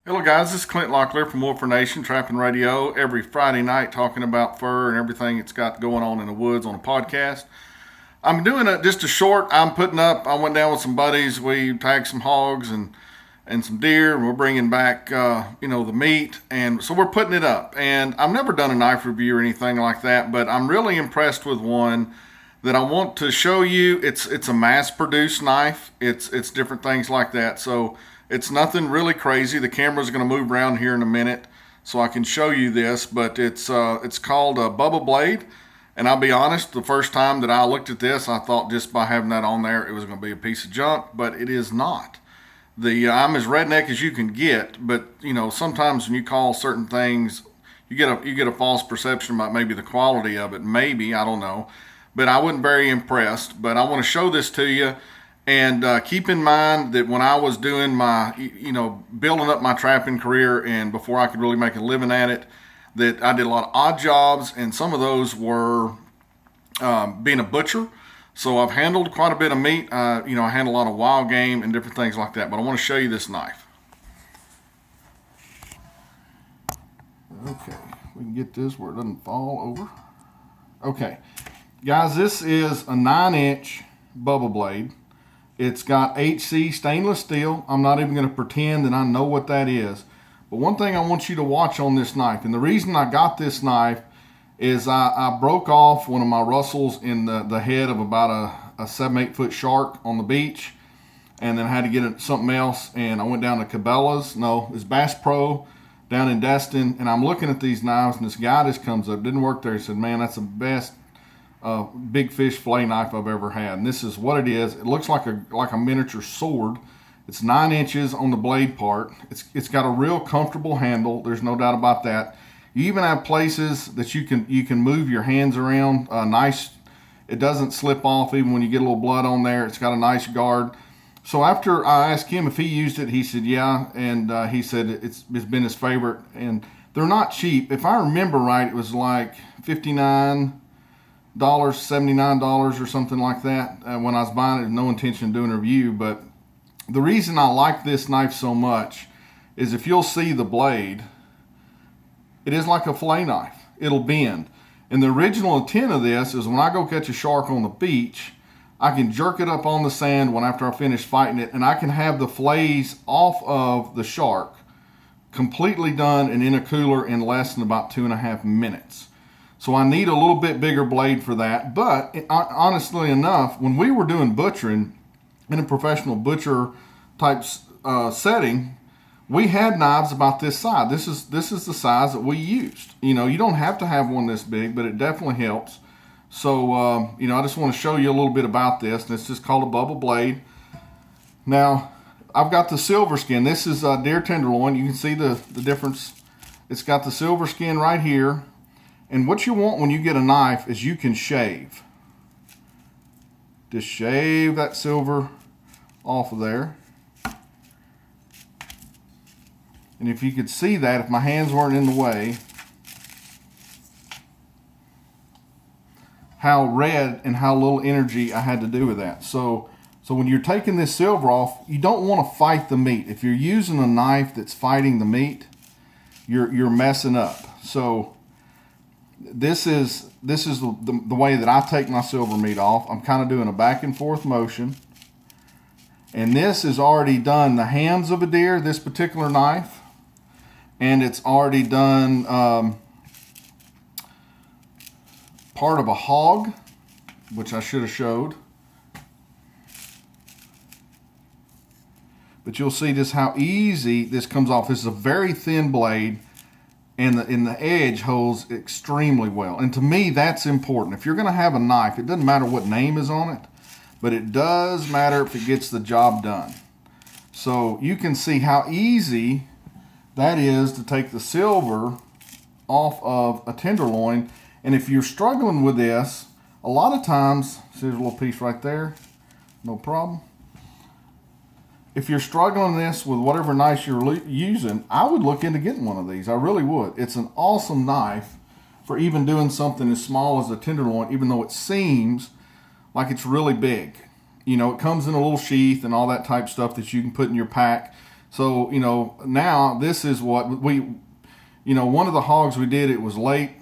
Hello, guys. This is Clint Locklear from Wolfer Nation Trapping Radio. Every Friday night, talking about fur and everything it's got going on in the woods on a podcast. I'm doing just a short. I'm putting up. I went down with some buddies. We tagged some hogs and some deer, and we're bringing back the meat, and so we're putting it up. And I've never done a knife review or anything like that, but I'm really impressed with one that I want to show you. It's a mass-produced knife. It's different things like that. So it's nothing really crazy. The camera's going to move around here in a minute so I can show you this, but it's called a Bubba blade. And I'll be honest, the first time that I looked at this, I thought just by having that on there, it was going to be a piece of junk, but it is not. I'm as redneck as you can get, but sometimes when you call certain things, you get a false perception about maybe the quality of it. Maybe, I don't know, but I wasn't very impressed. But I want to show this to you. And keep in mind that when I was doing my, building up my trapping career and before I could really make a living at it, that I did a lot of odd jobs, and some of those were being a butcher. So I've handled quite a bit of meat. I handle a lot of wild game and different things like that. But I want to show you this knife. Okay, we can get this where it doesn't fall over. Okay, guys, this is a 9-inch Bubba blade. It's got HC stainless steel. I'm not even going to pretend that I know what that is. But one thing I want you to watch on this knife, and the reason I got this knife is I broke off one of my Russells in the head of about a 7-8 foot shark on the beach, and then I had to get something else, and I went down to Cabela's. No, it's Bass Pro down in Destin, and I'm looking at these knives, and this guy just comes up, didn't work there. He said, "Man, that's the best big fish fillet knife I've ever had." And this is what it is. It looks like a miniature sword. It's 9 inches on the blade part. It's got a real comfortable handle. There's no doubt about that. You even have places that you can move your hands around. Nice. It doesn't slip off even when you get a little blood on there. It's got a nice guard. So after I asked him if he used it, he said yeah, and he said it's been his favorite. And they're not cheap. If I remember right, it was like $59. $79 or something like that when I was buying it. No intention of doing a review, but the reason I like this knife so much is if you'll see the blade, it is like a fillet knife. It'll bend. And the original intent of this is when I go catch a shark on the beach, I can jerk it up on the sand after I finish fighting it, and I can have the fillets off of the shark completely done and in a cooler in less than about 2.5 minutes. So I need a little bit bigger blade for that. But honestly enough, when we were doing butchering in a professional butcher type setting, we had knives about this size. This is the size that we used. You don't have to have one this big, but it definitely helps. So, I just want to show you a little bit about this. And it's just called a Bubba blade. Now, I've got the silver skin. This is deer tenderloin. You can see the difference. It's got the silver skin right here. And what you want when you get a knife is you can shave. Just shave that silver off of there. And if you could see that, if my hands weren't in the way, how red and how little energy I had to do with that. So when you're taking this silver off, you don't want to fight the meat. If you're using a knife that's fighting the meat, you're messing up. So this is the way that I take my silver meat off. I'm kind of doing a back and forth motion. And this is already done the hams of a deer, this particular knife. And it's already done part of a hog, which I should have showed. But you'll see just how easy this comes off. This is a very thin blade. And the edge holds extremely well. And to me, that's important. If you're going to have a knife, it doesn't matter what name is on it, but it does matter if it gets the job done. So you can see how easy that is to take the silver off of a tenderloin. And if you're struggling with this, a lot of times, see there's a little piece right there, no problem. If you're struggling this with whatever knife you're using, I would look into getting one of these. I really would. It's an awesome knife for even doing something as small as a tenderloin, even though it seems like it's really big. It comes in a little sheath and all that type stuff that you can put in your pack So, now this is what one of the hogs we did, it was late,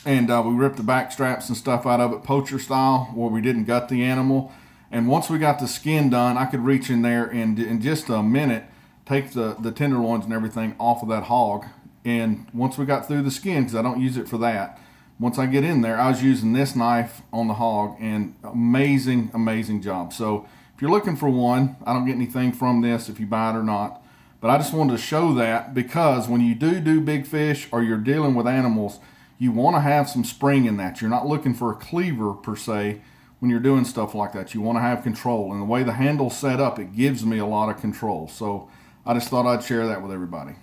and we ripped the back straps and stuff out of it, poacher style, where we didn't gut the animal. And once we got the skin done, I could reach in there and in just a minute take the tenderloins and everything off of that hog. And once we got through the skin, because I don't use it for that, once I get in there, I was using this knife on the hog, and amazing, amazing job. So if you're looking for one, I don't get anything from this if you buy it or not. But I just wanted to show that, because when you do big fish or you're dealing with animals, you want to have some spring in that. You're not looking for a cleaver per se when you're doing stuff like that. You want to have control. And the way the handle's set up, it gives me a lot of control. So I just thought I'd share that with everybody.